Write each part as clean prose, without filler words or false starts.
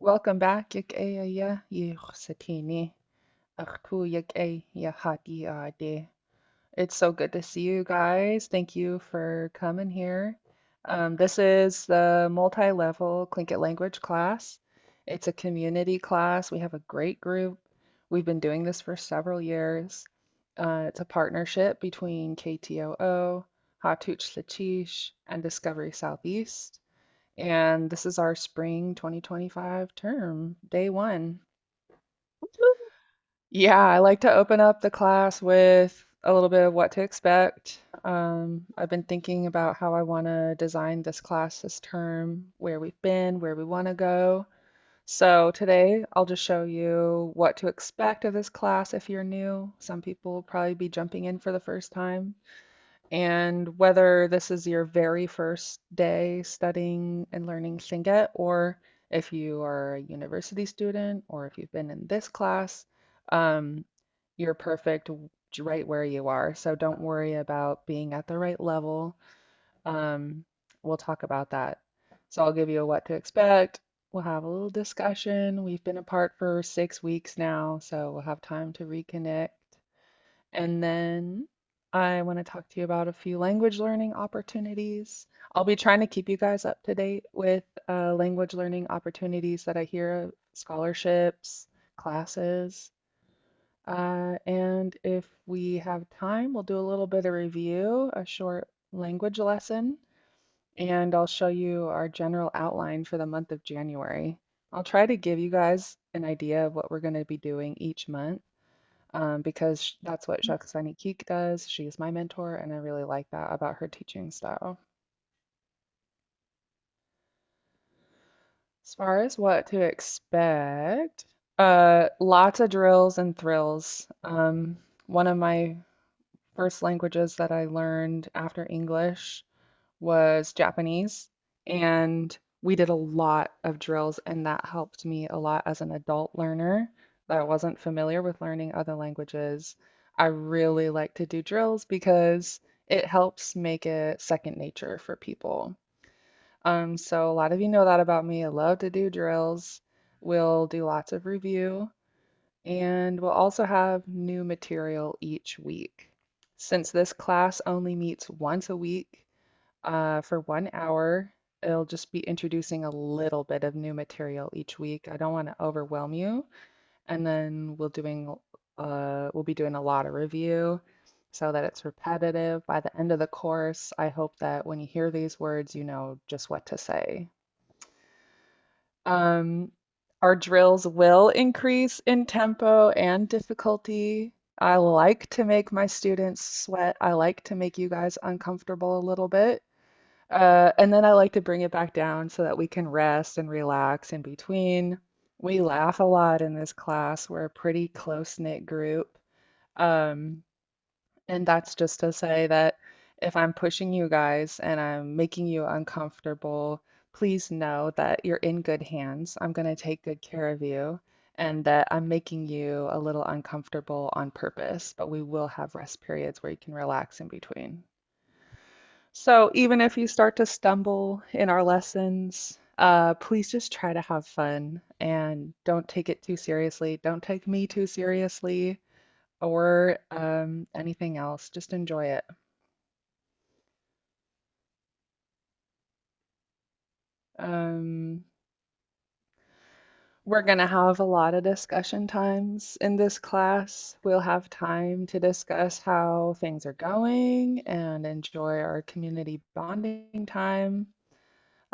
Welcome back, Lichéesh, Satini. It's so good to see you guys. Thank you for coming here. This is the multi-level Tlingit language class. It's a community class. We have a great group. We've been doing this for several years. It's a partnership between KTOO, Tóoch Lichéesh, and Discovery Southeast. And this is our spring 2025 term, day one. Yeah, I like to open up the class with a little bit of what to expect. I've been thinking about how I want to design this class this term, where we've been, where we want to go. So today I'll just show you what to expect of this class if you're new. Some people will probably be jumping in for the first time. And whether this is your very first day studying and learning Tlingit, or if you are a university student, or if you've been in this class, um, you're perfect right where you are. So don't worry about being at the right level. Um, we'll talk about that. So I'll give you a what to expect. We'll have a little discussion. We've been apart for 6 weeks now, so we'll have time to reconnect. And then I want to talk to you about a few language learning opportunities. I'll be trying to keep you guys up to date with language learning opportunities that I hear of, scholarships, classes. And if we have time, we'll do a little bit of review, a short language lesson, and I'll show you our general outline for the month of January. I'll try to give you guys an idea of what we're going to be doing each month because that's what Shaksani Keek does. She's my mentor, and I really like that about her teaching style. As far as what to expect, lots of drills and thrills. One of my first languages that I learned after English was Japanese, and we did a lot of drills, and that helped me a lot as an adult learner that wasn't familiar with learning other languages. I really like to do drills because it helps make it second nature for people. So a lot of you know that about me. I love to do drills. We'll do lots of review, and we'll also have new material each week. Since this class only meets once a week, for 1 hour, it'll just be introducing a little bit of new material each week. I don't want to overwhelm you. And then we'll be doing a lot of review so that it's repetitive. By the end of the course, I hope that when you hear these words, you know just what to say. Um, our drills will increase in tempo and difficulty. I like to make my students sweat. I like to make you guys uncomfortable a little bit. And then I like to bring it back down so that we can rest and relax in between. We laugh a lot in this class. We're a pretty close-knit group. Um, and that's just to say that if I'm pushing you guys and I'm making you uncomfortable, please know that you're in good hands. I'm going to take good care of you and that I'm making you a little uncomfortable on purpose, but we will have rest periods where you can relax in between. So even if you start to stumble in our lessons, please just try to have fun and don't take it too seriously. Don't take me too seriously or anything else. Just enjoy it. Um, we're going to have a lot of discussion times in this class. We'll have time to discuss how things are going and enjoy our community bonding time.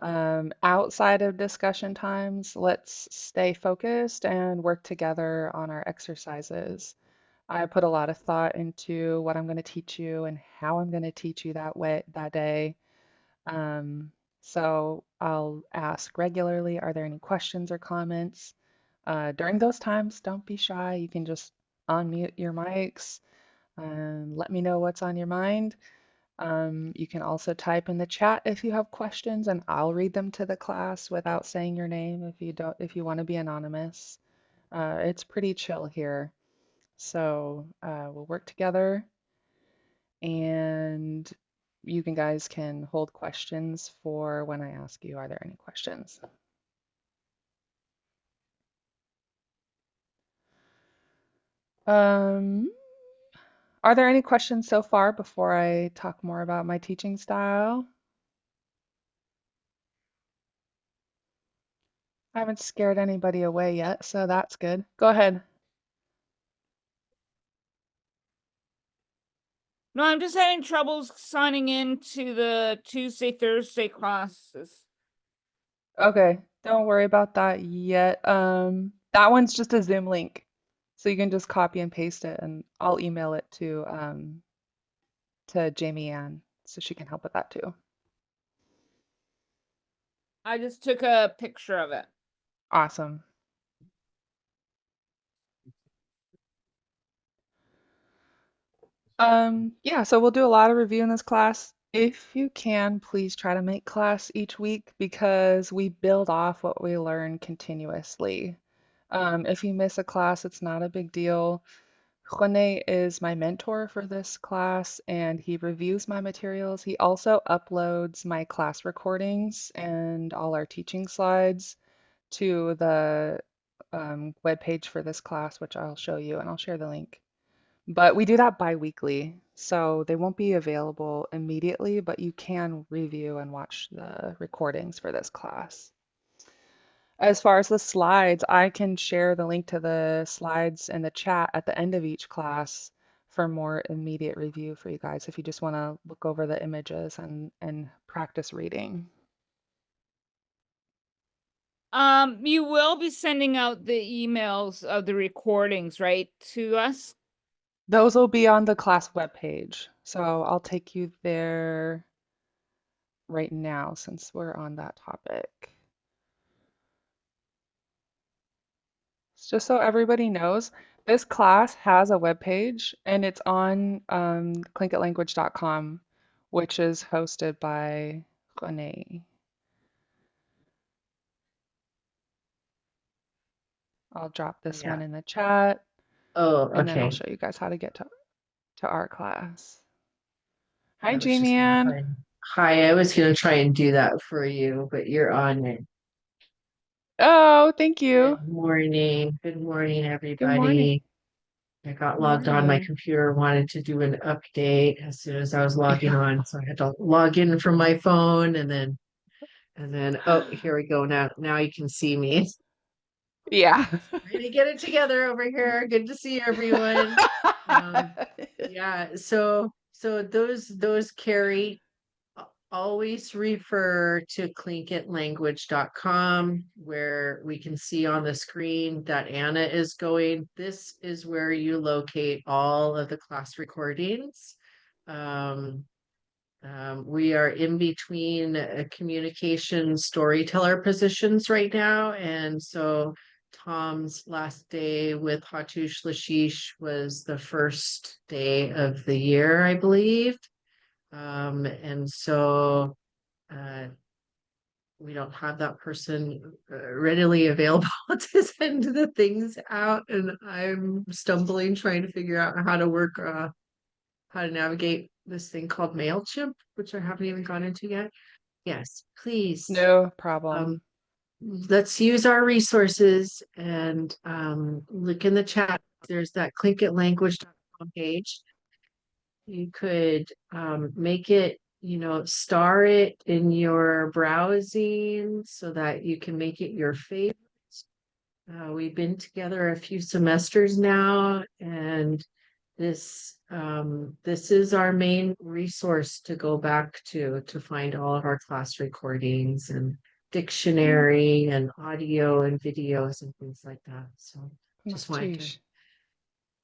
Outside of discussion times, let's stay focused and work together on our exercises. I put a lot of thought into what I'm going to teach you and how I'm going to teach you that day. Um, so I'll ask regularly, are there any questions or comments? During those times, don't be shy. You can just unmute your mics and let me know what's on your mind. You can also type in the chat if you have questions, and I'll read them to the class without saying your name if you want to be anonymous. It's pretty chill here. So we'll work together, and guys can hold questions for when I ask you, are there any questions? Um, are there any questions so far before I talk more about my teaching style? I haven't scared anybody away yet, so that's good. Go ahead. No, I'm just having troubles signing in to the Tuesday, Thursday classes. Okay, don't worry about that yet. That one's just a Zoom link. So you can just copy and paste it and I'll email it to Jamie Ann so she can help with that too. I just took a picture of it. Awesome. Yeah, so we'll do a lot of review in this class. If you can, please try to make class each week because we build off what we learn continuously. If you miss a class, it's not a big deal. Rene is my mentor for this class and he reviews my materials. He also uploads my class recordings and all our teaching slides to the web for this class, which I'll show you and I'll share the link. But we do that bi-weekly, so they won't be available immediately, but you can review and watch the recordings for this class. As far as the slides, I can share the link to the slides in the chat at the end of each class for more immediate review for you guys if you just want to look over the images and practice reading. You will be sending out the emails of the recordings, right, to us? Those will be on the class webpage, so I'll take you there right now since we're on that topic. Just so everybody knows, this class has a webpage and it's on clinkitlanguage.com, which is hosted by Renee. I'll drop this one Yeah. in the chat Oh, and then I'll okay. show you guys how to get to our class. Hi, I was Jamie just gonna Ann. try and Hi, I was gonna try and do that for you, but you're on it. Oh, thank you. Good morning. Good morning, Good morning. everybody. I got Good logged on. My morning. computer wanted to do an update as soon as I was logging Yeah. on, so I had to log in from my phone and then oh, here we go. Now you can see me. Yeah. Trying to get it together over here. Good to see everyone. Um, yeah, so those carry always refer to clinkitlanguage.com where we can see on the screen that Anna is going. This is where you locate all of the class recordings. Um, we are in between communication storyteller positions right now. And so Tom's last day with Hattush Lashish was the first day of the year, I believe. And so uh, we don't have that person readily available to send the things out. And I'm stumbling trying to figure out how to work, how to navigate this thing called MailChimp, which I haven't even gone into yet. Yes, please. No problem. Um, let's use our resources and look in the chat. There's that clinkitlanguage.com page. You could make it, star it in your browsing so that you can make it your favorite. We've been together a few semesters now, and this is our main resource to go back to find all of our class recordings and dictionary and audio and videos and things like that. So just wanted to, Naschish.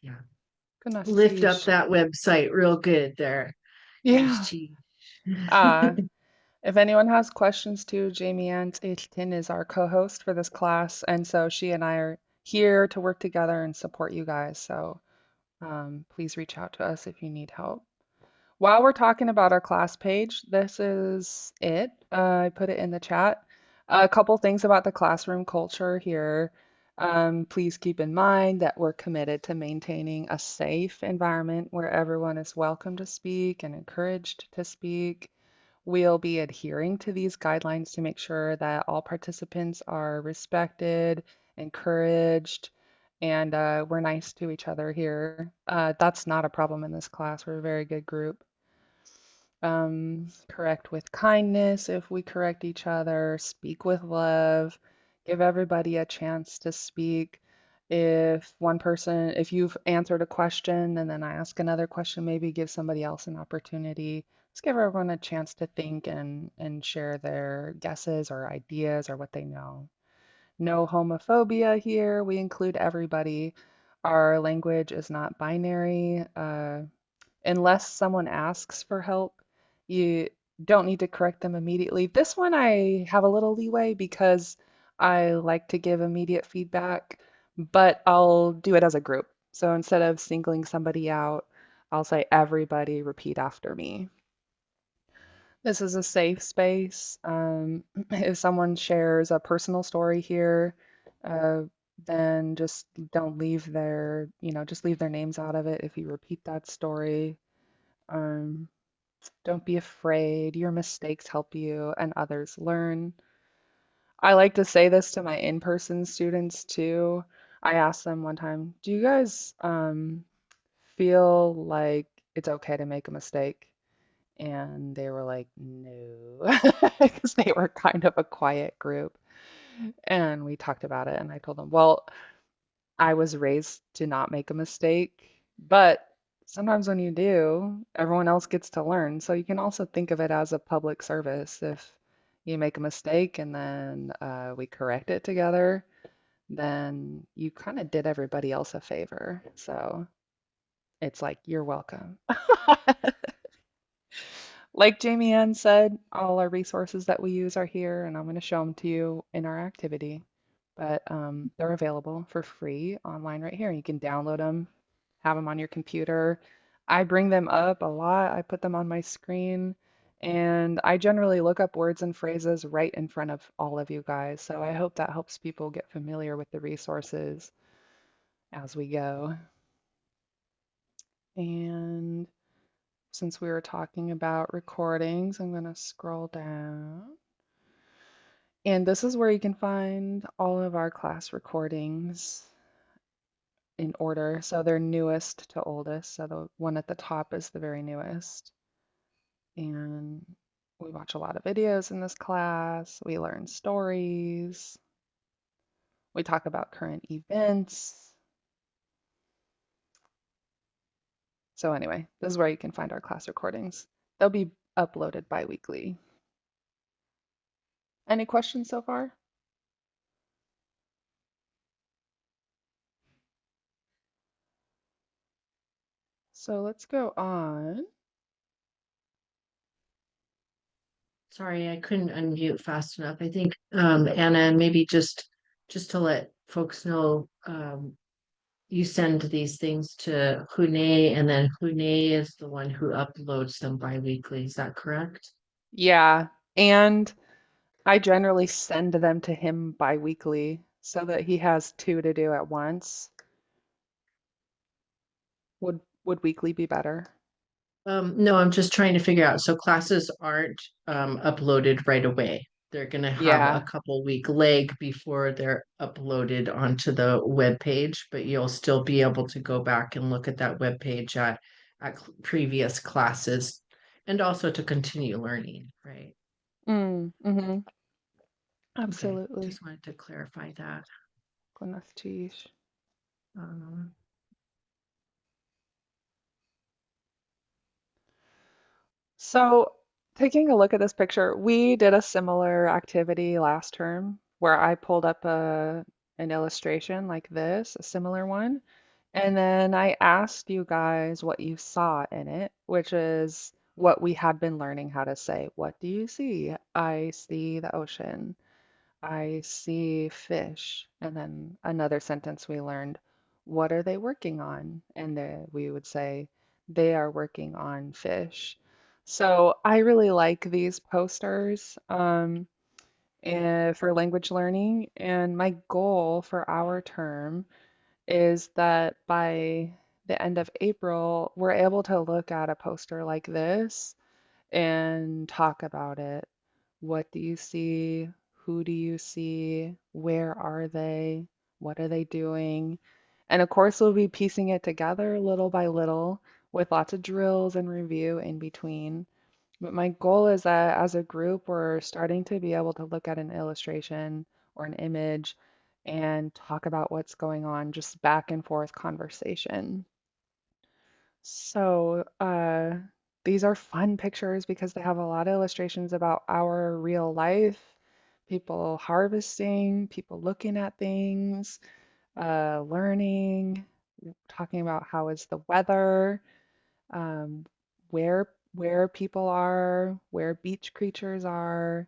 yeah, lift up Naschish. that website real good there. Nice Yeah. cheese. Uh, if anyone has questions too, Jamie Ann Taylton is our co-host for this class, and so she and I are here to work together and support you guys. So please reach out to us if you need help. While we're talking about our class page, this is it. I put it in the chat. A couple things about the classroom culture here. Please keep in mind that we're committed to maintaining a safe environment where everyone is welcome to speak and encouraged to speak. We'll be adhering to these guidelines to make sure that all participants are respected, encouraged, and we're nice to each other here. That's not a problem in this class. We're a very good group. Correct with kindness if we correct each other, speak with love, give everybody a chance to speak. If you've answered a question and then I ask another question, maybe give somebody else an opportunity. Let's give everyone a chance to think and share their guesses or ideas or what they know. No homophobia here. We include everybody. Our language is not binary. Unless someone asks for help, you don't need to correct them immediately. This one I have a little leeway because I like to give immediate feedback, but I'll do it as a group. So instead of singling somebody out, I'll say everybody repeat after me. This is a safe space. If someone shares a personal story here, uh, then just don't leave just leave their names out of it if you repeat that story. Um, don't be afraid. Your mistakes help you and others learn. I like to say this to my in-person students too. I asked them one time, do you guys feel like it's okay to make a mistake? And they were like, no, because they were kind of a quiet group. And we talked about it, and I told them, well, I was raised to not make a mistake, but sometimes when you do, everyone else gets to learn. So you can also think of it as a public service. If you make a mistake and then we correct it together, then you kind of did everybody else a favor. So it's like, you're welcome. Like Jamie Ann said, all our resources that we use are here, and I'm going to show them to you in our activity. But they're available for free online right here. You can download them, have them on your computer. I bring them up a lot. I put them on my screen, and I generally look up words and phrases right in front of all of you guys. So I hope that helps people get familiar with the resources as we go. And since we were talking about recordings, I'm going to scroll down. And this is where you can find all of our class recordings in order. So they're newest to oldest. So the one at the top is the very newest. And we watch a lot of videos in this class. We learn stories. We talk about current events. So anyway, this is where you can find our class recordings. They'll be uploaded bi-weekly. Any questions so far? So let's go on. Sorry, I couldn't unmute fast enough. I think Anna, and maybe just to let folks know, you send these things to Hune, and then Hune is the one who uploads them bi-weekly. Is that correct? Yeah, and I generally send them to him bi-weekly so that he has two to do at once. Would weekly be better? No, I'm just trying to figure out. So classes aren't uploaded right away. They're gonna have a Yeah. couple week lag before they're uploaded onto the web page, but you'll still be able to go back and look at that web page at previous classes and also to continue learning, right? Mm-hmm. Okay, Absolutely. just wanted to clarify that. Lichéesh. Um, So, taking a look at this picture, we did a similar activity last term where I pulled up an illustration like this, a similar one, and then I asked you guys what you saw in it, which is what we had been learning how to say. What do you see? I see the ocean. I see fish. And then another sentence we learned, what are they working on? And we would say, they are working on fish. So I really like these posters for language learning. And my goal for our term is that by the end of April, we're able to look at a poster like this and talk about it. What do you see? Who do you see? Where are they? What are they doing? And of course, we'll be piecing it together little by little with lots of drills and review in between. But my goal is that as a group, we're starting to be able to look at an illustration or an image and talk about what's going on, just back and forth conversation. So, these are fun pictures because they have a lot of illustrations about our real life, people harvesting, people looking at things, learning, talking about how is the weather, um, where people are, where beach creatures are,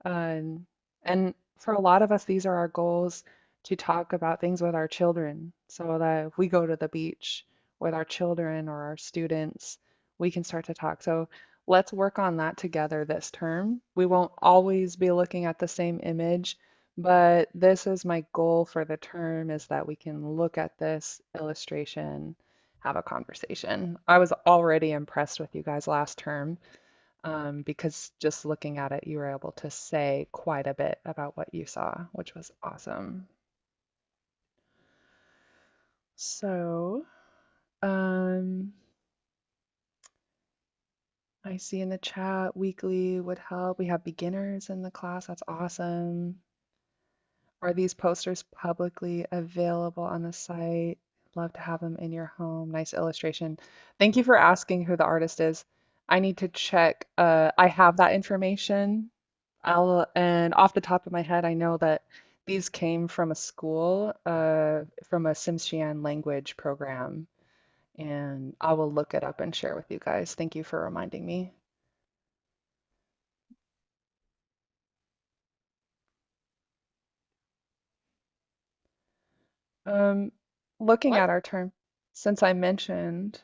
um, and for a lot of us, these are our goals to talk about things with our children so that if we go to the beach with our children or our students, we can start to talk. So let's work on that together this term. We won't always be looking at the same image, but this is my goal for the term is that we can look at this illustration, have a conversation. I was already impressed with you guys last term because just looking at it, you were able to say quite a bit about what you saw, which was awesome. So, um, I see in the chat weekly would help. We have beginners in the class. That's awesome. Are these posters publicly available on the site? Love to have them in your home. Nice illustration. Thank you for asking who the artist is. I need to check. I have that information. And off the top of my head, I know that these came from a school, from a Tsimshian language program, and I will look it up and share with you guys. Thank you for reminding me. Um, Looking What? at our term, since I mentioned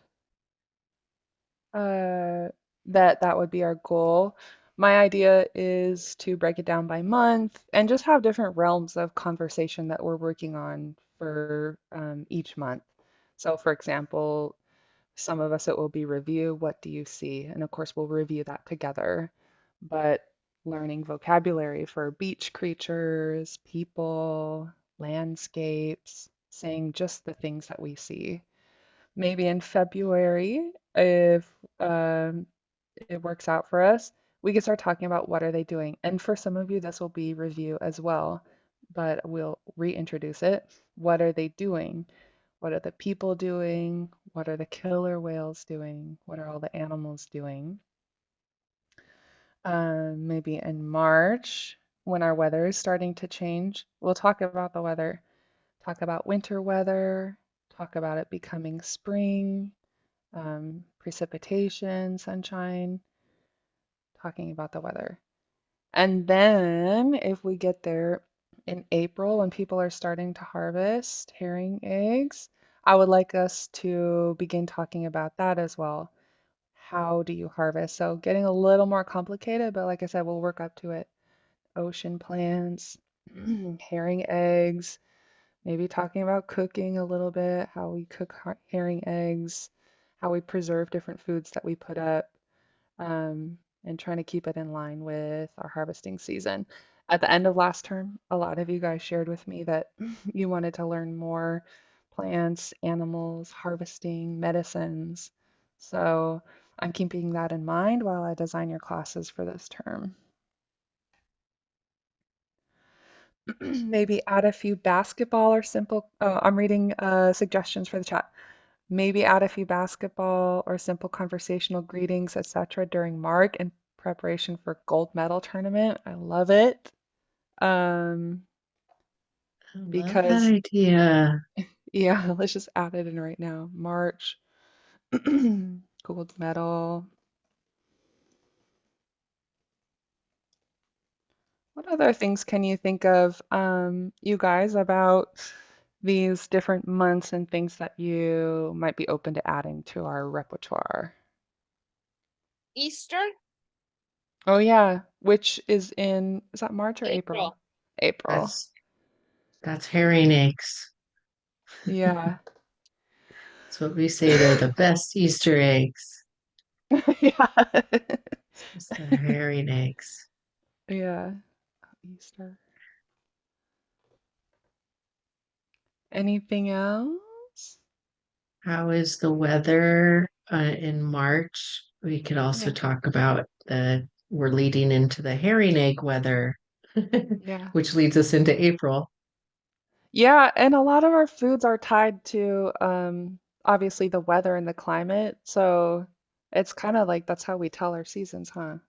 uh, that that would be our goal. My idea is to break it down by month and just have different realms of conversation that we're working on for each month. So, for example, some of us it will be review, what do you see? And of course, we'll review that together. But learning vocabulary for beach creatures, people, landscapes, saying just the things that we see. Maybe in February, if it works out for us, we can start talking about what are they doing. And for some of you, this will be review as well, but we'll reintroduce it. What are they doing? What are the people doing? What are the killer whales doing? What are all the animals doing? Maybe in March, when our weather is starting to change, we'll talk about the weather, talk about winter weather, talk about it becoming spring, precipitation, sunshine, talking about the weather. And then if we get there in April when people are starting to harvest herring eggs, I would like us to begin talking about that as well. How do you harvest? So getting a little more complicated, but like I said, we'll work up to it. Ocean plants, herring eggs, maybe talking about cooking a little bit, how we cook herring eggs, how we preserve different foods that we put up, and trying to keep it in line with our harvesting season. At the end of last term, a lot of you guys shared with me that you wanted to learn more plants, animals, harvesting, medicines. So I'm keeping that in mind while I design your classes for this term. Maybe add a few basketball or simple, oh, I'm reading suggestions for the chat. Maybe add a few basketball or simple conversational greetings, etc. during mark in preparation for gold medal tournament. I love it. Um, I love that because idea. yeah, let's just add it in right now. March, gold medal. What other things can you think of, you guys, about these different months and things that you might be open to adding to our repertoire? Easter? Oh yeah, which is that March or April? April. April. That's that's herring eggs. Yeah. That's what we say. They're the best Easter eggs. Yeah. Just the herring eggs. Yeah. Easter. Anything else? How is the weather in March? We could also Yeah. talk about we're leading into the herring egg weather, Yeah. which leads us into April. Yeah, and a lot of our foods are tied to obviously the weather and the climate. So it's kind of like that's how we tell our seasons, huh?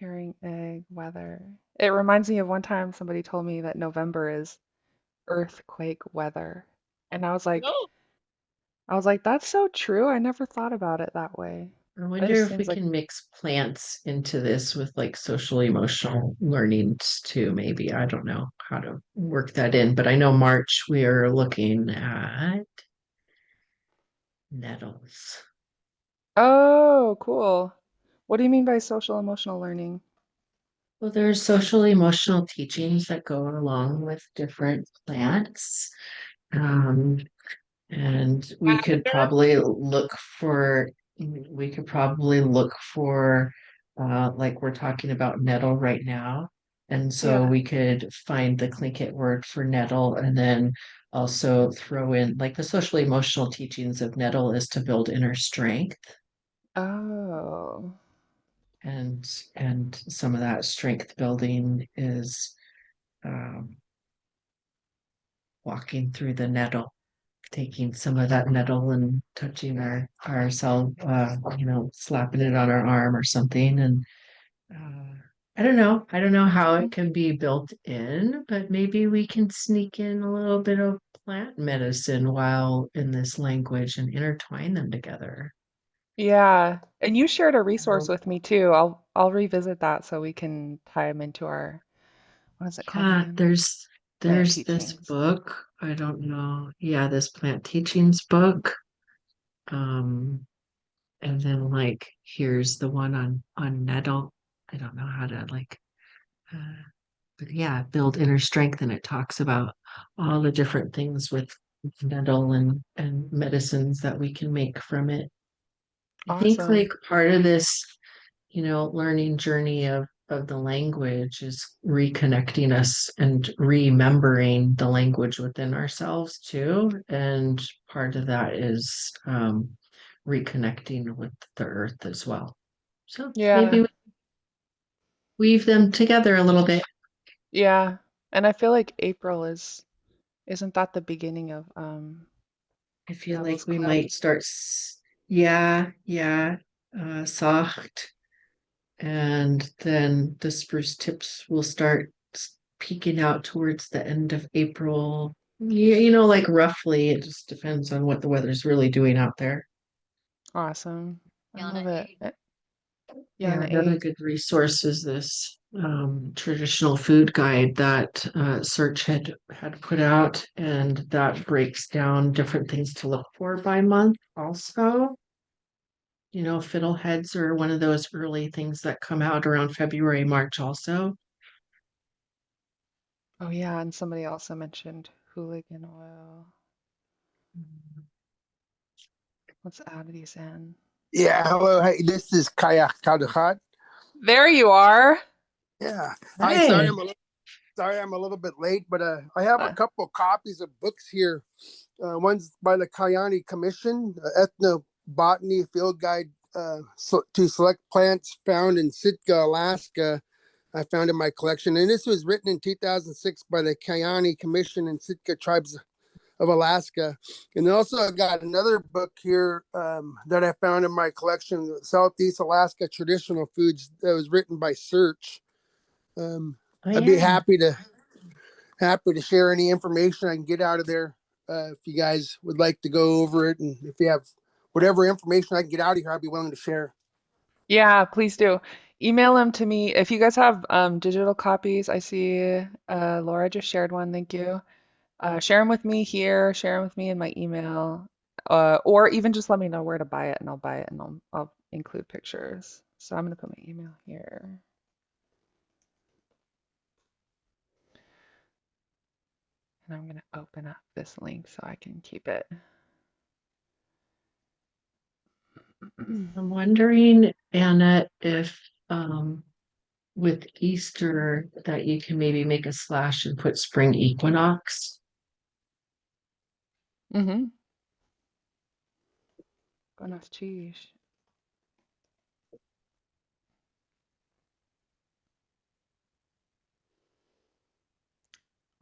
Herring egg weather. It reminds me of one time somebody told me that November is earthquake weather. And Oh, I was like, that's so true. I never thought about it that way. I It wonder just if we seems like, can mix plants into this with like social emotional learnings too, maybe. I don't know how to work that in, but I know March we are looking at nettles. oh, cool. What do you mean by social emotional learning? Well, there's social emotional teachings that go along with different plants. Um, and lavender. we could probably look for like we're talking about nettle right now. And so Yeah. we could find the Tlingit word for nettle and then also throw in like the social emotional teachings of nettle is to build inner strength Oh, and some of that strength building is um, walking through the nettle, taking some of that nettle and touching ourselves, slapping it on our arm or something. And I don't know. I don't know how it mm, can be built in, but maybe we can sneak in a little bit of plant medicine while in this language and intertwine them together. yeah. And you shared a resource So, with me too. I'll revisit that so we can tie them into our, what is it called yeah, again? Plant there's this teachings. book. I don't know. Yeah, this plant teachings book. Um, and then like here's the one on nettle. I don't know how to uh, but yeah, build inner strength, and it talks about all the different things with nettle and medicines that we can make from it. I think like Awesome. part of this, learning journey of the language is reconnecting us and remembering the language within ourselves too. And part of that is reconnecting with the earth as well. So maybe Yeah. we weave them together a little bit. Yeah. And I feel like April isn't that the beginning of I feel like those we might cloudy? start, yeah, yeah, soft, and then the spruce tips will start peeking out towards the end of April. Yeah, like roughly, it just depends on what the weather's really doing out there. Awesome. I Yana love it. egg. Yeah, Yeah, and another egg. good resource is this traditional food guide that Search had put out, and that breaks down different things to look for by month also. Fiddleheads are one of those early things that come out around February, March also. Oh yeah, and somebody also mentioned hooligan oil. Let's add these in. Yeah, hello. Hey, this is KTOO. There you are. Yeah. Hi, Hey, sorry I'm a little bit late, but I have a Uh, couple copies of books here. One's by the Kayani Commission, Ethnobotany Field Guide to Select Plants Found in Sitka, Alaska. I found in my collection, and this was written in 2006 by the Kayani Commission and Sitka Tribes of Alaska. And then also I got another book here that I found in my collection, Southeast Alaska Traditional Foods, that was written by Search. oh I'd be yeah. happy to share any information I can get out of there if you guys would like to go over it, and if you have whatever information I can get out of here, I'd be willing to share. yeah, please do. Email them to me. If you guys have digital copies, I see Laura just shared one. Thank you. Share them with me here. Share them with me in my email. Or even just let me know where to buy it, and I'll buy it, and I'll include pictures. So I'm gonna put my email here, and I'm gonna open up this link so I can keep it. I'm wondering, Anna, if with Easter that you can maybe make a slash and put spring equinox. Mm-hmm. Lichéesh.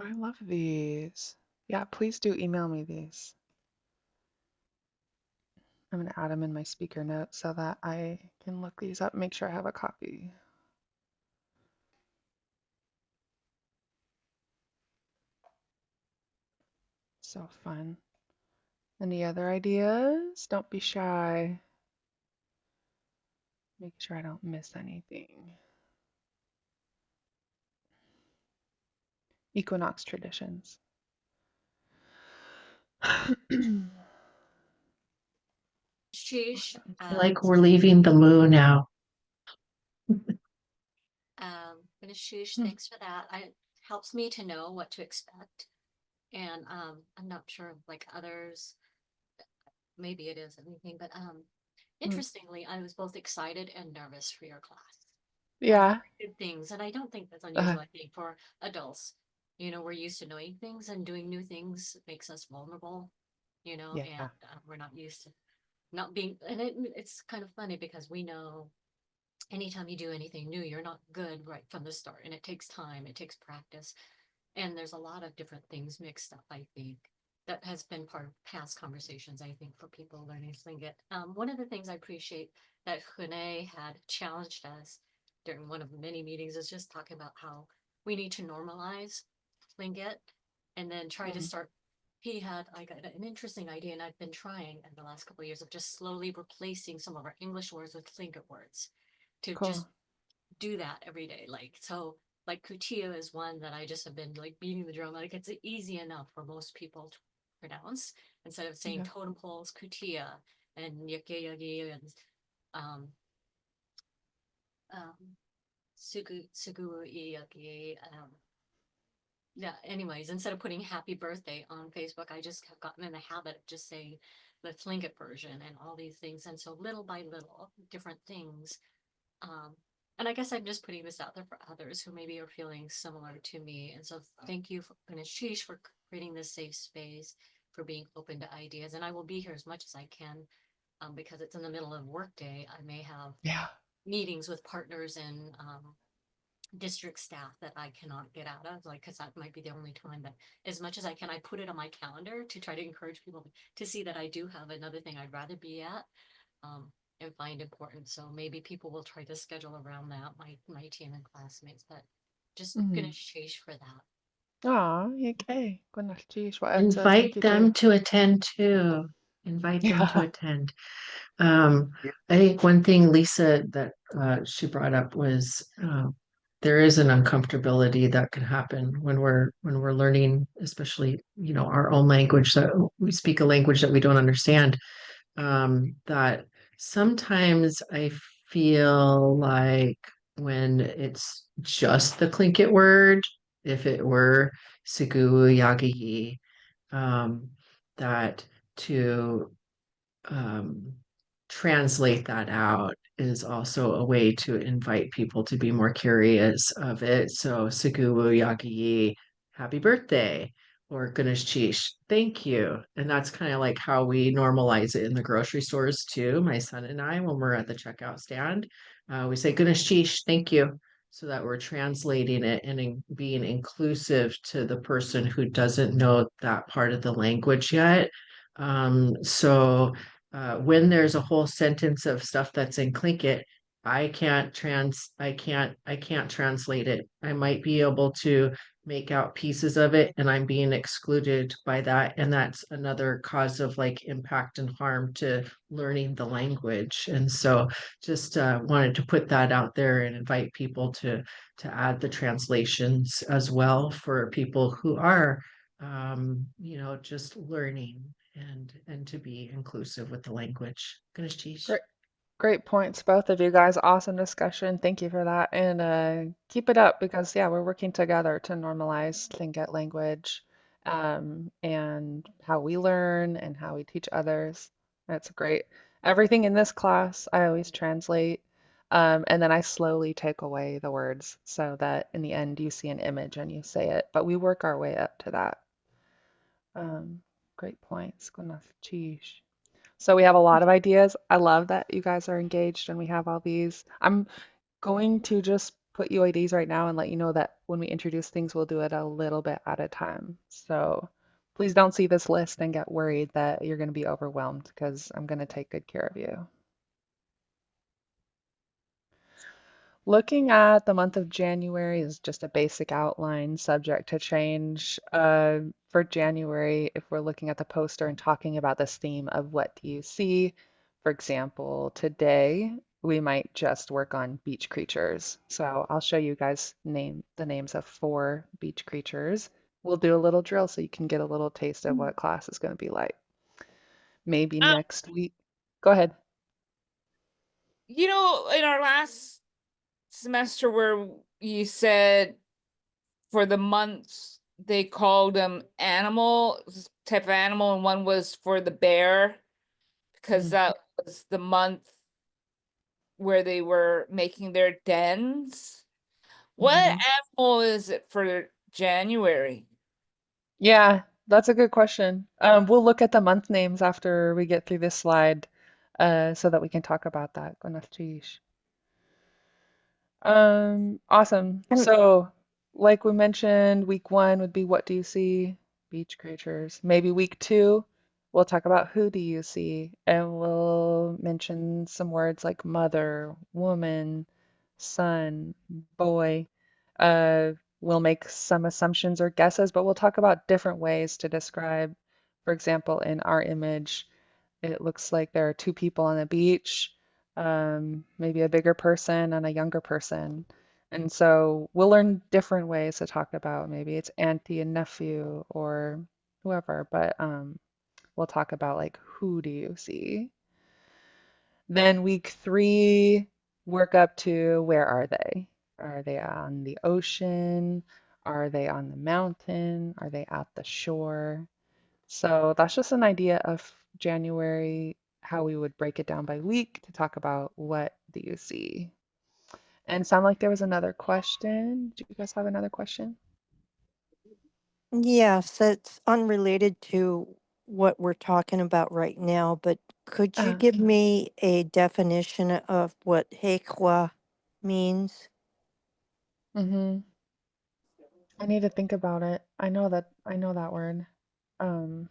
I love these. Yeah, please do email me these. I'm gonna add them in my speaker notes so that I can look these up, make sure I have a copy. So fun. Any other ideas? Don't be shy. Make sure I don't miss anything. Equinox traditions. Sheesh, Like we're leaving the moon now. and Sheesh, Hmm. thanks for that. It helps me to know what to expect. And I'm not sure like others, maybe it is anything, but Hmm. interestingly, I was both excited and nervous for your class. And those Yeah. are good things. And I don't think that's Uh, unusual, I think, for adults. We're used to knowing things and doing new things makes us vulnerable, and yeah. we're not used to not being, and it's kind of funny because we know anytime you do anything new, you're not good right from the start. And it takes time, it takes practice. And there's a lot of different things mixed up, I think. That has been part of past conversations, I think, for people learning Tlingit. One of the things I appreciate that Hune had challenged us during one of the many meetings is just talking about how we need to normalize Tlingit and then try to Hmm. start. He had like an interesting idea, and I've been trying in the last couple of years of just slowly replacing some of our English words with Tlingit words to just Cool. do that every day. Like kutia is one that I just have been like beating the drum. Like it's easy enough for most people to pronounce instead of saying Yeah. totem poles, kutia and yaki and um um sugu yaki yeah, anyways, instead of putting happy birthday on Facebook, I just have gotten in the habit of just saying the Tlingit version and all these things. And so little by little, different things. Um, and I guess I'm just putting this out there for others who maybe are feeling similar to me. And so thank you for Sheesh for creating this safe space, for being open to ideas. And I will be here as much as I can because it's in the middle of workday. I may have Yeah. meetings with partners and district staff that I cannot get out of, like, because that might be the only time. But as much as I can, I put it on my calendar to try to encourage people to see that I do have another thing I'd rather be at. And find important. So maybe people will try to schedule around that, my team and classmates, but just gonna Mm-hmm. chase for that. Aw, okay. Lichéesh. Well, thank Invite you them for. to attend too. Invite them to Yeah. attend. Um, I think one thing Lisa that she brought up was there is an uncomfortability that can happen when we're learning, especially, our own language, that we speak a language that we don't understand. That sometimes I feel like when it's just the Tlingit word, if it were Sigu Yagayi, um, that to um, translate that out is also a way to invite people to be more curious of it. So Sigu Yagayi, happy birthday, or Ganesh Chish, thank you. And that's kind of like how we normalize it in the grocery stores too. My son and I, when we're at the checkout stand, we say Ganesh Chish, thank you. So that we're translating it and being inclusive to the person who doesn't know that part of the language yet. When there's a whole sentence of stuff that's in Tlingit, I can't translate it. I might be able to make out pieces of it and I'm being excluded by that. And that's another cause of like impact and harm to learning the language. And so just wanted to put that out there and invite people to add the translations as well for people who are just learning and to be inclusive with the language. Ganesh Chish. Great. Great points, both of you guys. Awesome discussion. Thank you for that. And keep it up because, yeah, we're working together to normalize Tlingit language and how we learn and how we teach others. That's great. Everything in this class, I always translate, and then I slowly take away the words so that in the end you see an image and you say it. But we work our way up to that. Um, Great points. Cheesh. So we have a lot of ideas. I love that you guys are engaged and we have all these. I'm going to just put UIDs right now and let you know that when we introduce things, we'll do it a little bit at a time. So please don't see this list and get worried that you're going to be overwhelmed because I'm going to take good care of you. Looking at the month of January is just a basic outline subject to change. For January, if we're looking at the poster and talking about this theme of what do you see, for example, today we might just work on beach creatures. So I'll show you guys the names of 4 beach creatures. We'll do a little drill so you can get a little taste of what class is going to be like. Maybe Uh, next week. Go ahead. in our last semester where you said for the months they called them animal type of animal, and one was for the bear because that was the month where they were making their dens. What Mhm. animal is it for January? Yeah, that's a good question. We'll look at the month names after we get through this slide, so that we can talk about that. Gonaftish. Awesome. And So, like we mentioned, week 1 would be what do you see? Beach creatures. Maybe week 2, we'll talk about who do you see, and we'll mention some words like mother, woman, son, boy. Uh, we'll make some assumptions or guesses, but we'll talk about different ways to describe. For example, in our image, it looks like there are 2 people on the beach, maybe a bigger person and a younger person. And so we'll learn different ways to talk about maybe it's auntie and nephew or whoever, but we'll talk about like who do you see? Then week 3, work up to where are they? Are they on the ocean? Are they on the mountain? Are they at the shore? So that's just an idea of January, how we would break it down by week to talk about what do you see. And sound like there was another question. Do you guys have another question? yes, it's unrelated to what we're talking about right now, but could you Uh, give me a definition of what Heikwa means? mm-hmm. I need to think about it. I know that word. Um,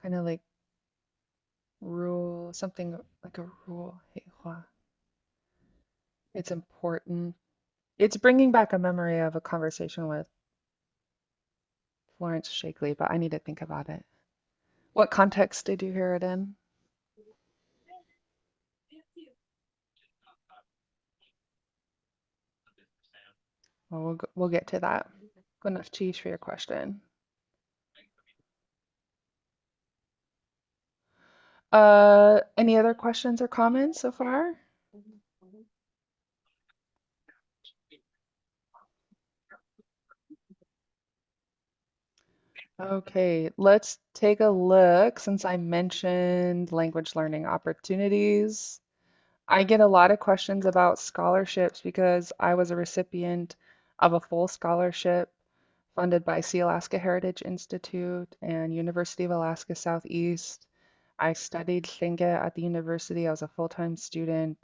kind of like rule, something like a rule. It's important. It's bringing back a memory of a conversation with Florence Shakely, but I need to think about it. What context did you hear it in? Well, we'll get to that. Good enough cheese for your question. Any other questions or comments so far? Okay, let's take a look since I mentioned language learning opportunities. I get a lot of questions about scholarships because I was a recipient of a full scholarship funded by Sea Alaska Heritage Institute and University of Alaska Southeast. I studied Tlingit at the university. I was a full-time student.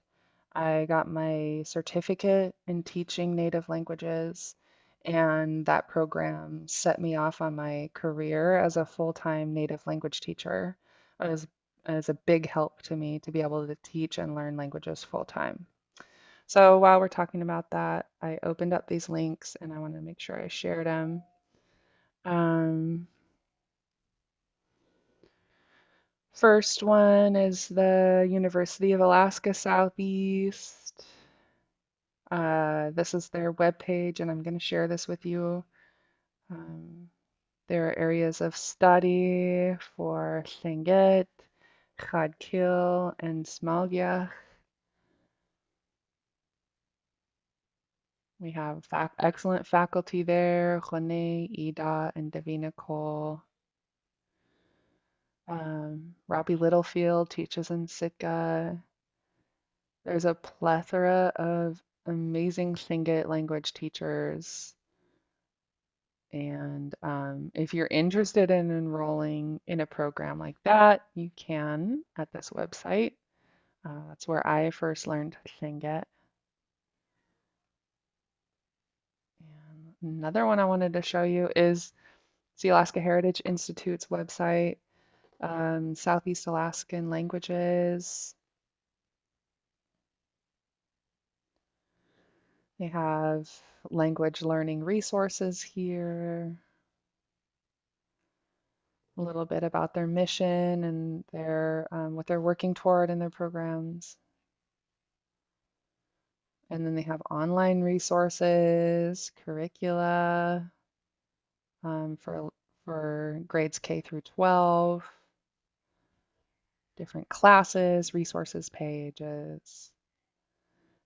I got my certificate in teaching native languages, and that program set me off on my career as a full-time native language teacher. It was a big help to me to be able to teach and learn languages full-time. So while we're talking about that, I opened up these links and I want to make sure I shared them. Um, First one is the University of Alaska Southeast. This is their webpage, and I'm going to share this with you. Um, there are areas of study for Tlingit, Chadkil, and Smalgiach. We have excellent faculty there, Renee, Ida, and Davina Cole. Robbie Littlefield teaches in Sitka. There's a plethora of amazing Tlingit language teachers. And if you're interested in enrolling in a program like that, you can at this website. That's where I first learned Tlingit. And another one I wanted to show you is the Alaska Heritage Institute's website, Southeast Alaskan Languages. They have language learning resources here, a little bit about their mission and their what they're working toward in their programs. And then they have online resources, curricula for grades K through 12, different classes, resources pages,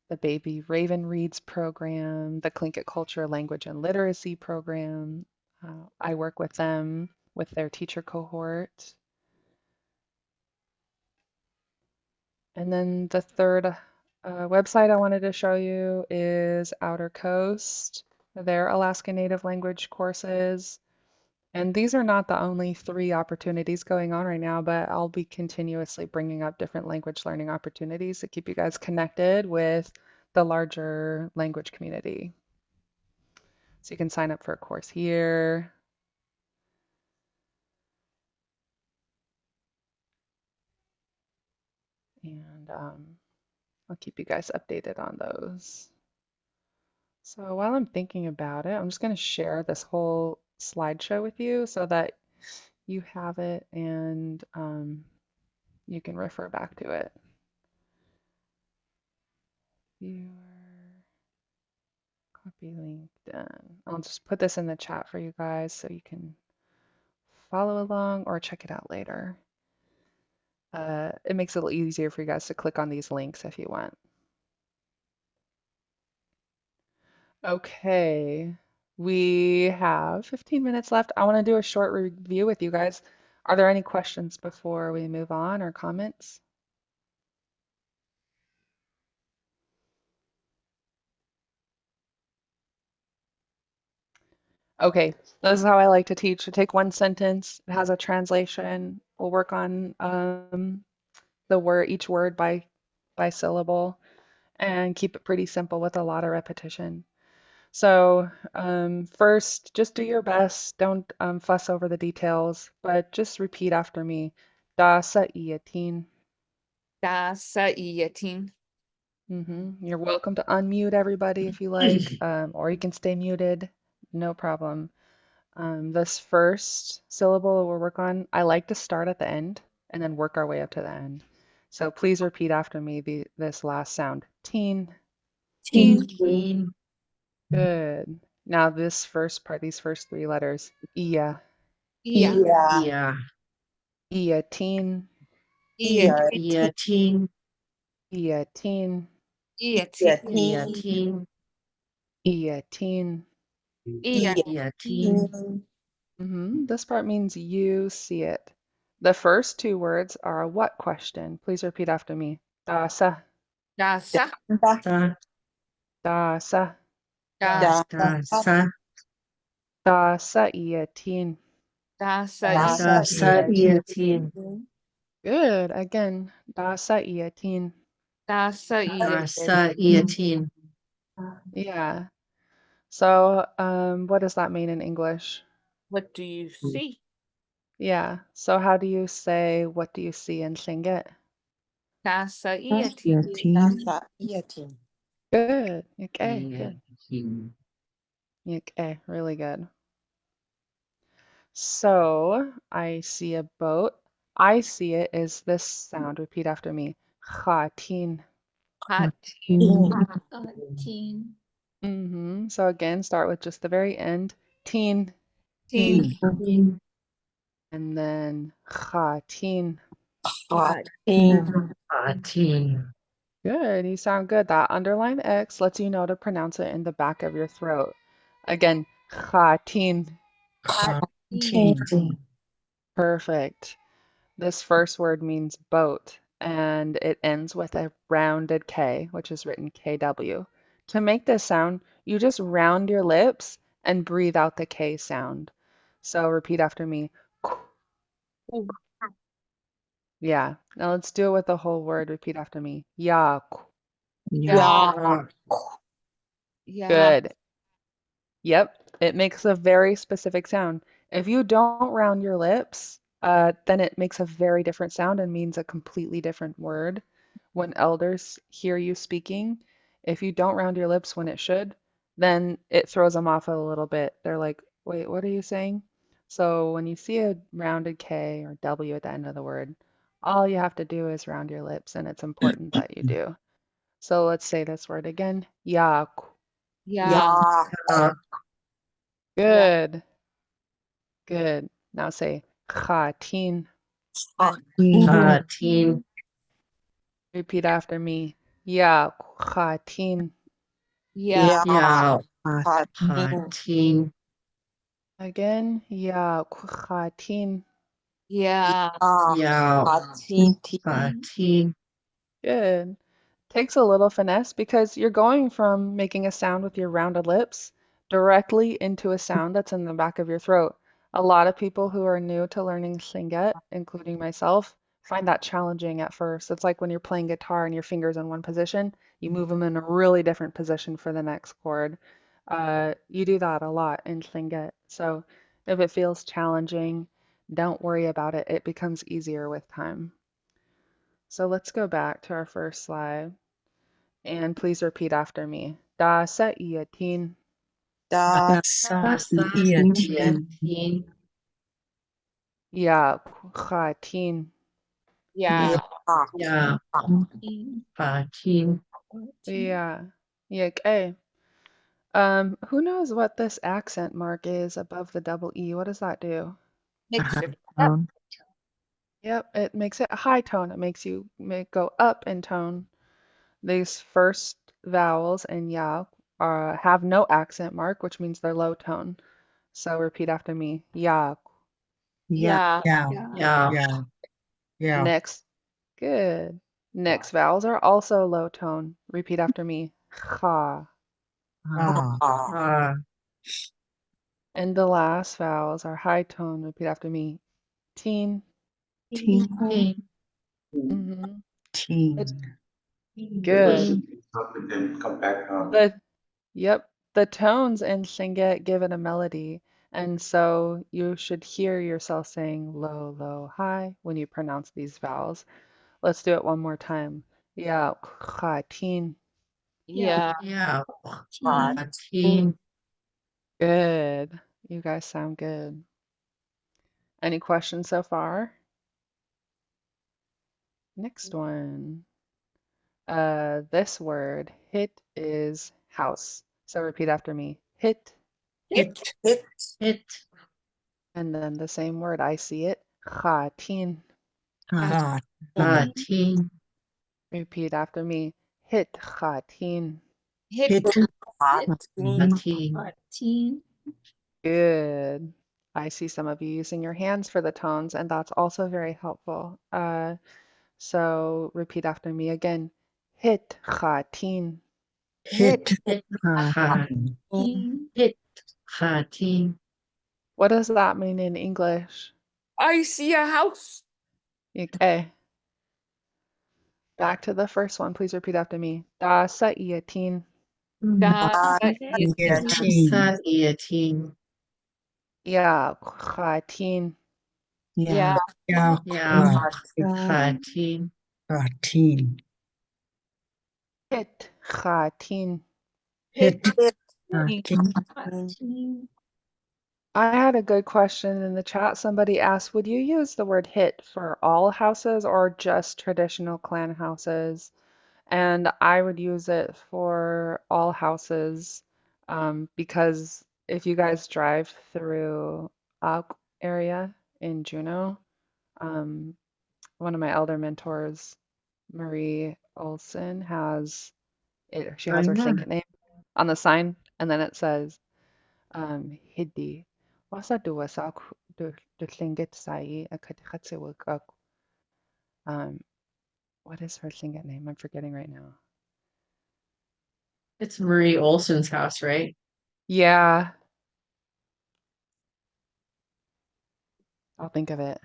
the Baby Raven Reads program, the Tlingit Culture Language and Literacy program. I work with them with their teacher cohort. And then the third website I wanted to show you is Outer Coast, their Alaska Native language courses. And these are not the only 3 opportunities going on right now, but I'll be continuously bringing up different language learning opportunities to keep you guys connected with the larger language community. So you can sign up for a course here. And I'll keep you guys updated on those. So while I'm thinking about it, I'm just going to share this whole slideshow with you so that you have it and you can refer back to it. Viewer, copy link done. I'll just put this in the chat for you guys so you can follow along or check it out later. It makes it a little easier for you guys to click on these links if you want. Okay, we have 15 minutes left. I want to do a short review with you guys. Are there any questions before we move on or comments? Okay, this is how I like to teach. I take one sentence, it has a translation. We'll work on each word by syllable and keep it pretty simple with a lot of repetition. So first, just do your best. Don't fuss over the details, but just repeat after me. Da sa iatin. Da sa iatin. You're welcome to unmute everybody if you like, or you can stay muted. No problem. This first syllable we'll work on, I like to start at the end and then work our way up to the end. So please repeat after me this last sound. Teen. Teen. Teen. Good. Now this first part, these first 3 letters. Ia. Ia. Yeah. Iatin. Ia. Yeah. Teen. Iatin. Iatin. Yeah. Teen. Iatin. Ia. Yeah. Teen. This part means you see it. The first 2 words are a what question. Please repeat after me. Da sa. Da sa. Da. Da sa. Da. Da. Sa. Da sa iatin. Da sa. Da. Sa. Yeah. Teen. Good. Again. Da sa iatin. Da sa Da. ia. Sa. Yeah. Teen. Yeah. So, what does that mean in English? What do you see? Yeah. So how do you say, what do you see in Tlingit? Da sa iatin. Good. Yeah. Good. Teen. Really good. So I see a boat. I see it is this sound. Repeat after me. Khatin. Hot. Teen. So again, start with just the very end. Teen. Teen. Teen. And then khatin. Teen. Good. You sound good. That underline X lets you know to pronounce it in the back of your throat. Again, khatin. Teen. Perfect. This first word means boat, and it ends with a rounded K, which is written KW. To make this sound, you just round your lips and breathe out the K sound. So repeat after me. Yeah. Now let's do it with the whole word. Repeat after me. Ya. Yeah. Yeah. Good. Yep. It makes a very specific sound. If you don't round your lips, then it makes a very different sound and means a completely different word. When elders hear you speaking, if you don't round your lips when it should, then it throws them off a little bit. They're like, wait, what are you saying? So when you see a rounded K or W at the end of the word, all you have to do is round your lips, and it's important that you do. So let's say this word again. Yak. Yeah. Good. Good. Now say khatin. Teen. Repeat after me. Ya khatin. Yeah. Yeah. Teen. Again. Ya khatin. Yeah. Yeah. Teen. Good. Takes a little finesse because you're going from making a sound with your rounded lips directly into a sound that's in the back of your throat. A lot of people who are new to learning Slinget, including myself, find that challenging at first. It's like when you're playing guitar and your fingers in one position, you move them in a really different position for the next chord. You do that a lot in Slinget. So if it feels challenging, don't worry about it. It becomes easier with time. So let's go back to our first slide. And please repeat after me. Da sa iatin. Teen. Ya khatin. Yeah. Yeah. Teen. Yeah. Okay. Who knows what this accent mark is above the double E? What does that do? Makes it up. Yep, it makes it a high tone. It makes you go up in tone. These first vowels in ya have no accent mark, which means they're low tone. So repeat after me. Ya. Yeah. Yeah. Next. Good. Next vowels are also low tone. Repeat after me. Kha. Uh, And the last vowels are high tone. Repeat after me. Teen. Teen. Mm-hmm. Good. The yep. The tones in Shinget give it a melody, and so you should hear yourself saying low, low, high when you pronounce these vowels. Let's do it one more time. Yeah, kha, teen. Yeah. Yeah. Teen. Good. You guys sound good. Any questions so far? Next one. This word, hit, is house. So repeat after me. Hit, Hit. and then the same word, I see it. Khatin. Teen. Repeat after me. Hit, khatin. Hit. Teen. Good. I see some of you using your hands for the tones, and that's also very helpful. So repeat after me again. Hit, khatin. Hit. Teen. What does that mean in English? I see a house. Okay. Back to the first one. Please repeat after me. Da sa iatin. Da. Teen. Ya khatin. Yeah. Yeah. Teen. Hit khatin. Hit. I had a good question in the chat. Somebody asked, would you use the word hit for all houses or just traditional clan houses? And I would use it for all houses because if you guys drive through Tóoch area in Juneau, um, one of my elder mentors, Marie Olson, she has her Tlingit name on the sign, and then it says Hidi. Wasa duwasak du Tlingit sai akatichatsiwak. Um, what is her Tlingit name? I'm forgetting right now. It's Marie Olson's house, right? Yeah, I'll think of it.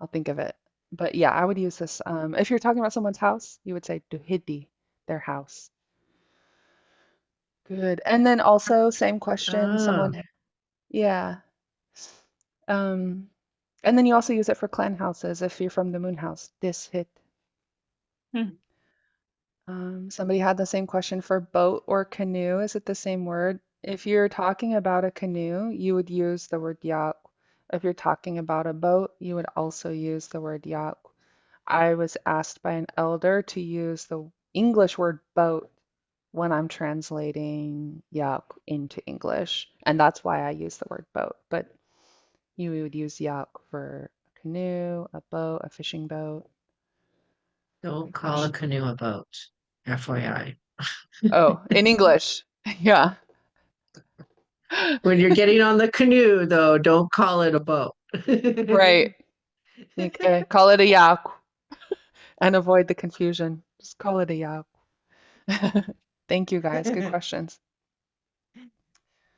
I'll think of it. But yeah, I would use this. If you're talking about someone's house, you would say duhidi, their house. Good. And then also, same question, Ah, someone, yeah. Um, and then you also use it for clan houses if you're from the moon house. This hit. Hmm. Somebody had the same question for boat or canoe. Is it the same word? If you're talking about a canoe, you would use the word yak. If you're talking about a boat, you would also use the word yak. I was asked by an elder to use the English word boat when I'm translating yak into English, and that's why I use the word boat. But you would use yak for a canoe, a boat, a fishing boat. don't Good call a question. canoe a boat. FYI. Oh, in English. Yeah. When you're getting on the canoe, though, don't call it a boat. Right. Okay. Call it a yak and avoid the confusion. Just call it a yak. Thank you guys. Good questions.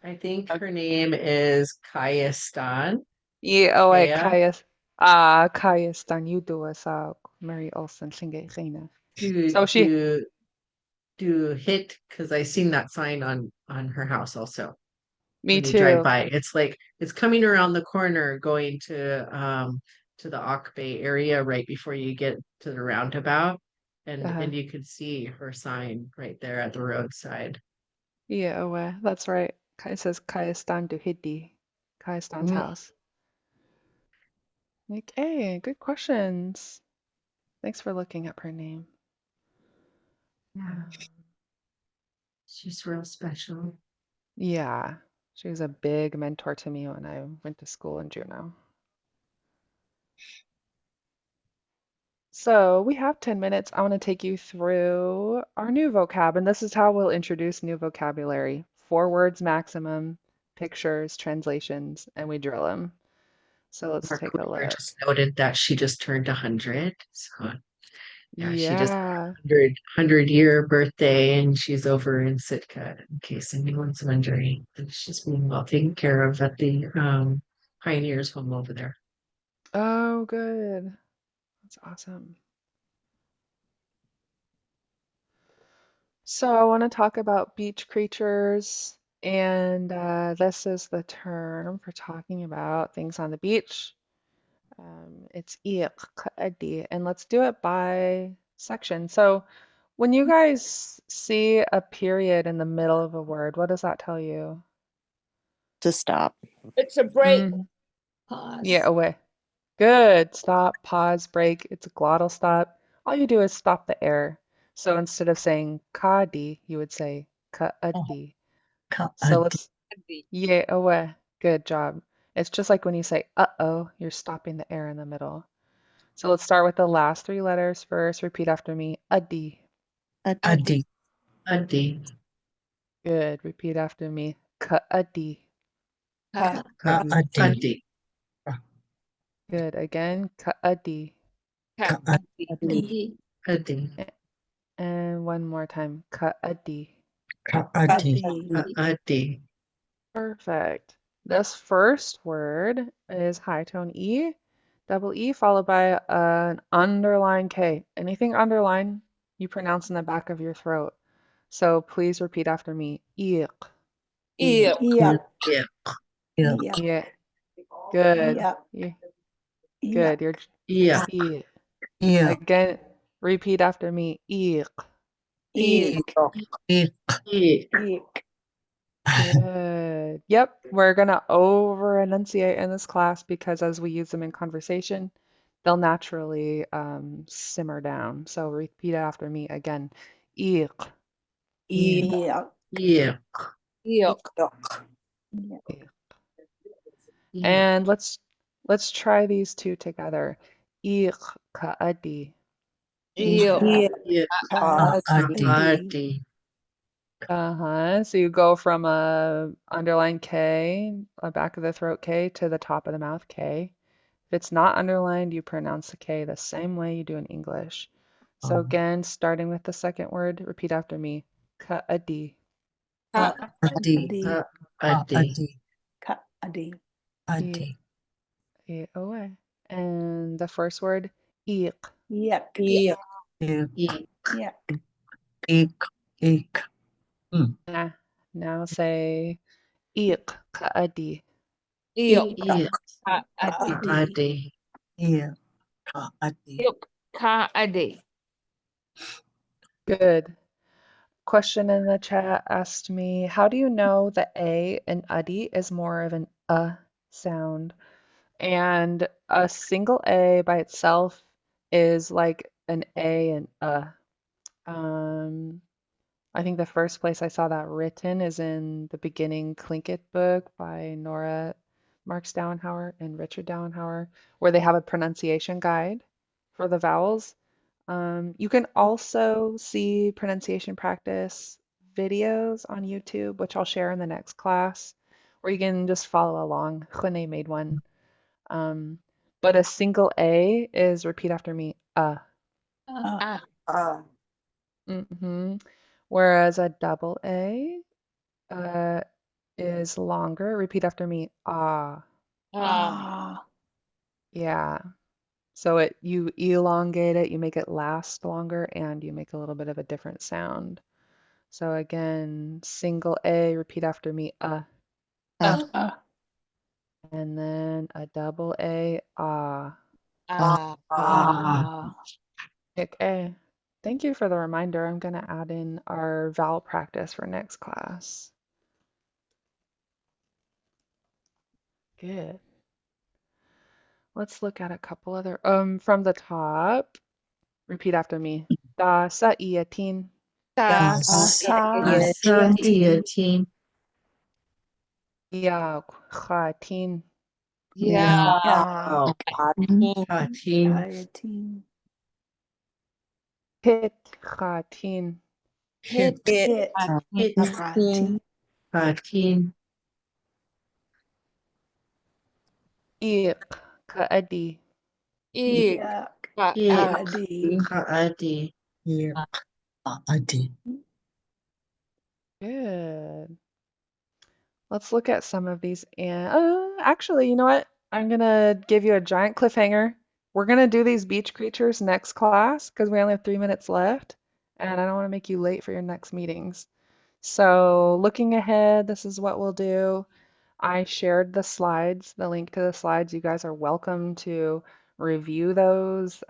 I think Okay. her name is Kayastan. Yeah, oh wait, Kaya. Kaya Stanyudo sa Mary Olson Singay. Do So she, do do hit because I seen that sign on her house also. me When you drive too. by, it's like it's coming around the corner going to the Auk Bay area right before you get to the roundabout. Uh, And you could see her sign right there at the roadside. yeah, oh that's right. It says Kaya Stan Duhidi. Kaya Stan's Mm. house. Okay, good questions. Thanks for looking up her name. Yeah, she's real special. Yeah, she was a big mentor to me when I went to school in Juneau. So we have 10 minutes. I want to take you through our new vocab, and this is how we'll introduce new vocabulary. 4 words maximum, pictures, translations, and we drill them. So let's Mark take a Weaver look. just noted that she just turned 100. So yeah, she just had Yeah. a 100-year birthday and she's over in Sitka, in case anyone's wondering. And she's being well taken care of at the Pioneers home over there. Oh, good. That's awesome. So I want to talk about beach creatures, and this is the term for talking about things on the beach. It's iqadi, and let's do it by section. So when you guys see a period in the middle of a word, what does that tell you? To stop. It's a break. Mhm. Pause. Yeah, away. Good. Stop, pause, break. It's a glottal stop. All you do is stop the air. So instead of saying kadi, you would say ka'adi. So let's, yeah, away. Good job. It's just like when you say uh-oh, you're stopping the air in the middle. So let's start with the last 3 letters first. Repeat after me. Adi. Adi. Adi. Good. Repeat after me. Ka'adi. Adi. Good. Again. Ka'adi. Adi. Adi. And one more time. Ka'adi. Adi. Perfect. This first word is high tone E, double E, followed by an underlined K. Anything underlined, you pronounce in the back of your throat. So please repeat after me. Eek. Ew. Yeah. Yeah. Good. Yeah. Good. You're Yeah. eek. Again, repeat after me. Eek. Eek. Yeah. Good. Yep. We're gonna over enunciate in this class because as we use them in conversation, they'll naturally simmer down. So repeat after me again. Eek. Yeah. Ew. Yeah. And let's try these two together. Eek ka'adi. Ew. Yeah. Adi. Uh-huh. So you go from a underlined K, a back of the throat K, to the top of the mouth K. If it's not underlined, you pronounce the K the same way you do in English. So again, starting with the second word, repeat after me. Ka'adi. Ha. Adi. E- E-O-A. And the first word, eek. Yuck. Eek. Eek. Yuck. Eek. Eek. Now say eek kaadi. Eek. Eek. Ka-adi. Adi. Eek. Kaadi. Eek. Ka-adi. Good. Question in the chat asked me, how do you know the A in uddy is more of an sound? And a single A by itself is like an A and Um, I think the first place I saw that written is in the beginning Tlingit book by Nora Marks Dowenhauer and Richard Dowenhauer, where they have a pronunciation guide for the vowels. You can also see pronunciation practice videos on YouTube, which I'll share in the next class, or you can just follow along. Hune made one. Um, but a single A is repeat after me, Ah. hmm Whereas a double A uh, is longer. Repeat after me, ah. Ah. Yeah. So you elongate it, you make it last longer, and you make a little bit of a different sound. So again, single A, repeat after me, and then a double A, ah. Ah. Okay. Thank you for the reminder. I'm going to add in our vowel practice for next class. Good. Let's look at a couple other from the top. Repeat after me. Da sa iatin. Ta. Asa iatin. Ya khatin. Yeah. Hatin. Dieting. Hit khatin. Hit. Hit. Hatin. Hatin. Iq kaadi. Eek. Yuck. Eek. Adi. Kaadi. Eek. Kaadi. Good. Let's look at some of these. And actually, you know what? I'm gonna give you a giant cliffhanger. We're gonna do these beach creatures next class because we only have 3 minutes left, and I don't want to make you late for your next meetings. So looking ahead, this is what we'll do. I shared the slides, the link to the slides. You guys are welcome to review those,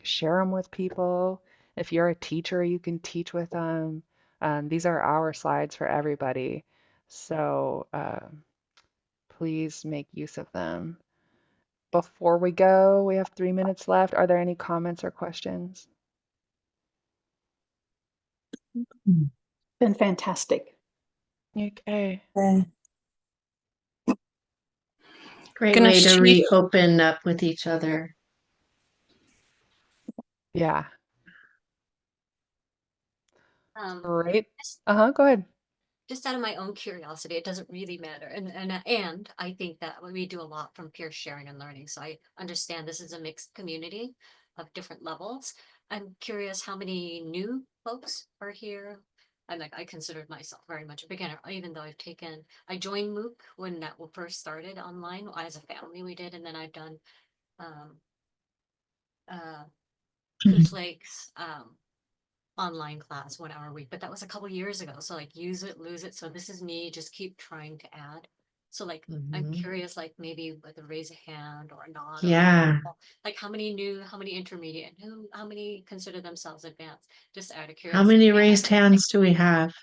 share them with people. If you're a teacher, you can teach with them. These are our slides for everybody. So please make use of them. Before we go, we have 3 minutes left. Are there any comments or questions? Been fantastic. Okay. Great Gonna way to share- reopen up with each other. Yeah. Great. Just Go ahead. just out of my own curiosity, it doesn't really matter. And I think that we do a lot from peer sharing and learning. So I understand this is a mixed community of different levels. I'm curious how many new folks are here. I considered myself very much a beginner, even though I joined MOOC when that first started online. As a family we did, and then I've done Coos Lake's online class 1 hour a week, but that was a couple years ago. So like use it, lose it. So this is me just keep trying to add. So like I'm curious, like maybe with a raise a hand or a nod. Yeah. Like how many new, how many intermediate, how many consider themselves advanced? Just out of curiosity. How many raised hands do we have?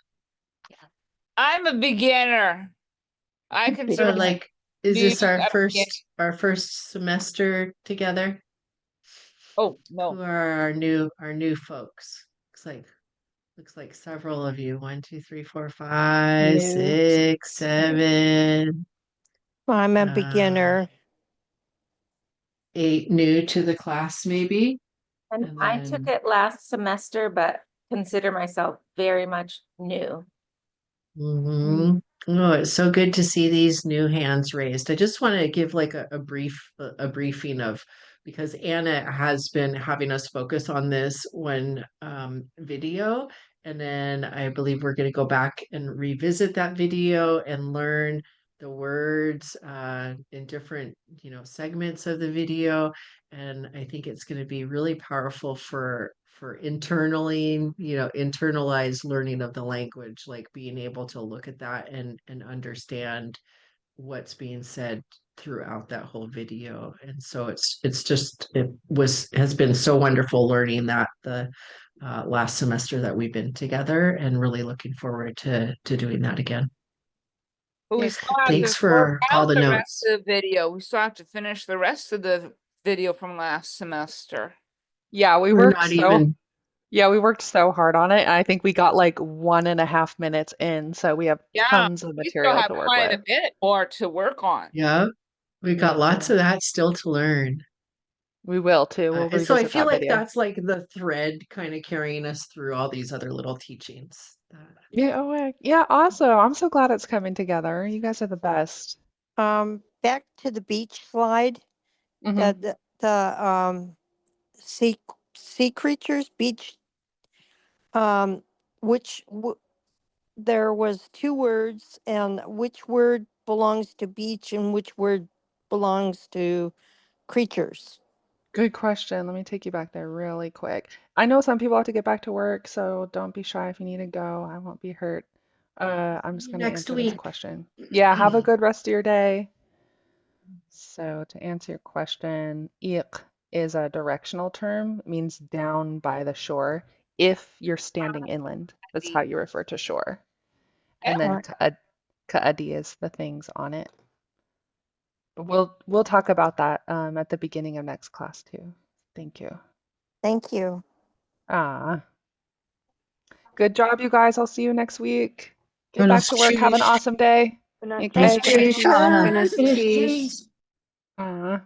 I'm a beginner. I So consider like, is this new our at beginning. first semester together? Oh, Who no. are our new folks? Looks like several of you. 1, 2, 3, 4, 5, New. 6, 7, I'm a Uh, beginner. 8 new to the class, maybe. And And I took then- it last semester, but consider myself very much new. Oh, it's so good to see these new hands raised. I just want to give like a briefing of, because Anna has been having us focus on this one video, and then I believe we're going to go back and revisit that video and learn the words in different, segments of the video. And I think it's going to be really powerful for internally, internalized learning of the language, like being able to look at that and understand what's being said throughout that whole video. And so has been so wonderful learning that the last semester that we've been together, and really looking forward to doing that again. But we Yeah, still have Thanks to work for all out the the rest notes. of the video. We still have to finish the rest of the video from last semester. Yeah, we We're worked not so even, yeah, we worked so hard on it, and I think we got like 1.5 minutes in, so we have Yeah, tons of we still material have to work quite a with. bit more to work on. yeah, we got lots of that still to learn. We will too. We'll And so I revisit feel that like video. that's like the thread kind of carrying us through all these other little teachings. Yeah, oh, yeah, awesome. I'm so glad it's coming together. You guys are the best. back to the beach slide, Hmm. the sea creatures, beach, um, which there was 2 words, and which word belongs to beach and which word belongs to creatures? Good question. Let me take you back there really quick. I know some people have to get back to work, so don't be shy if you need to go. I won't be hurt. I'm just going to Next answer this week. question. Yeah, have a good rest of your day. So to answer your question, ik is a directional term. It means down by the shore. If you're standing inland, that's how you refer to shore. And then ka'adi is the things on it. But we'll talk about that at the beginning of next class too. Thank you. Thank you. Ah, good job, you guys. I'll see you next week. Get back Buenos to work. Have an dias. awesome day. Buenos Okay. dias. Buenos Buenos dias. Ah.